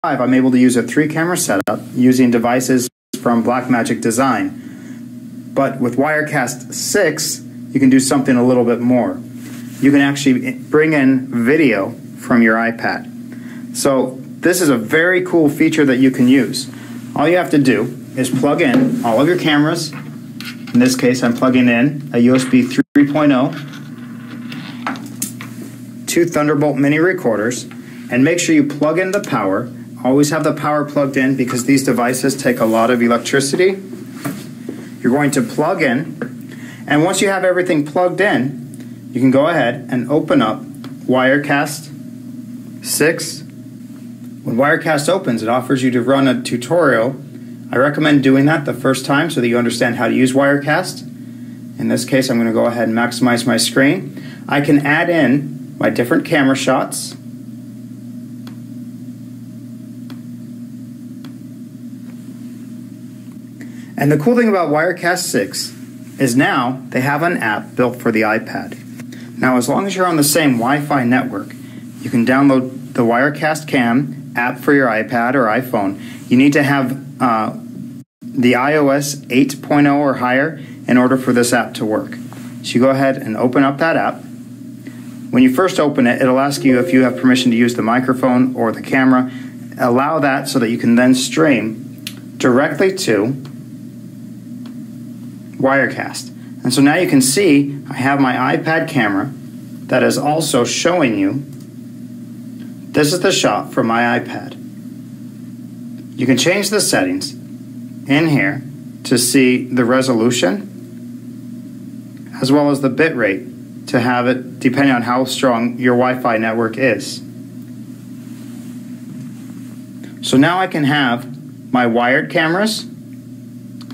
I'm able to use a 3-camera setup using devices from Blackmagic Design. But with Wirecast 6, you can do something a little bit more. You can actually bring in video from your iPad. So this is a very cool feature that you can use. All you have to do is plug in all of your cameras. In this case, I'm plugging in a USB 3.0, 2 Thunderbolt mini recorders, and make sure you plug in the power. Always have the power plugged in because these devices take a lot of electricity. You're going to plug in, and once you have everything plugged in, you can go ahead and open up Wirecast 6. When Wirecast opens, it offers you to run a tutorial. I recommend doing that the first time so that you understand how to use Wirecast. In this case, I'm going to go ahead and maximize my screen. I can add in my different camera shots. And the cool thing about Wirecast 6 is now they have an app built for the iPad. Now, as long as you're on the same Wi-Fi network, you can download the Wirecast Cam app for your iPad or iPhone. You need to have the iOS 8.0 or higher in order for this app to work. So you go ahead and open up that app. When you first open it, it'll ask you if you have permission to use the microphone or the camera. Allow that so that you can then stream directly to Wirecast. And so now you can see I have my iPad camera that is also showing you. This is the shot from my iPad. You can change the settings in here to see the resolution as well as the bit rate to have it depending on how strong your Wi-Fi network is. So now I can have my wired cameras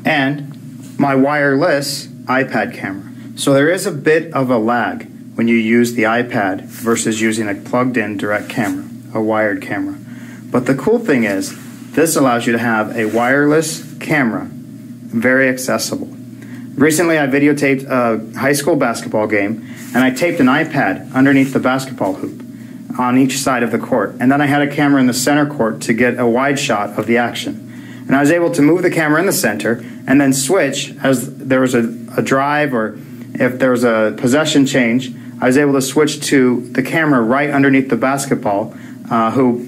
and my wireless iPad camera. So there is a bit of a lag when you use the iPad versus using a plugged-in direct camera, a wired camera. But the cool thing is, this allows you to have a wireless camera, very accessible. Recently I videotaped a high school basketball game, and I taped an iPad underneath the basketball hoop on each side of the court. And then I had a camera in the center court to get a wide shot of the action. And I was able to move the camera in the center and then switch as there was a drive or if there was a possession change. I was able to switch to the camera right underneath the basketball hoop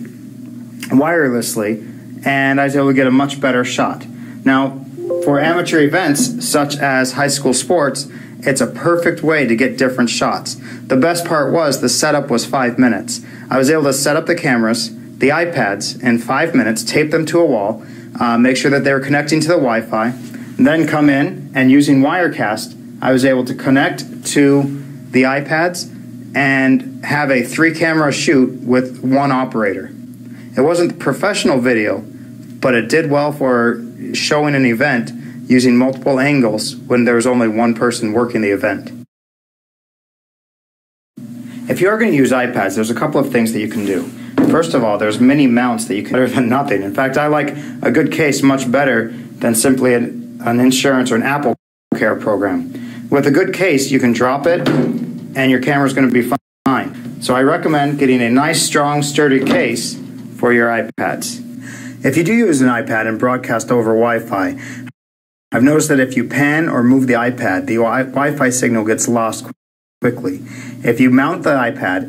wirelessly, and I was able to get a much better shot. Now, for amateur events such as high school sports, it's a perfect way to get different shots. The best part was the setup was 5 minutes. I was able to set up the cameras, the iPads, in 5 minutes, tape them to a wall, make sure that they were connecting to the Wi-Fi, then come in and using Wirecast, I was able to connect to the iPads and have a 3-camera shoot with one operator. It wasn't professional video, but it did well for showing an event using multiple angles when there was only one person working the event. If you are going to use iPads, there's a couple of things that you can do. First of all, there's mini mounts that you can better than nothing. In fact, I like a good case much better than simply an insurance or an Apple Care program. With a good case, you can drop it and your camera's going to be fine. So I recommend getting a nice, strong, sturdy case for your iPads. If you do use an iPad and broadcast over Wi-Fi, I've noticed that if you pan or move the iPad, the Wi-Fi signal gets lost quickly. If you mount the iPad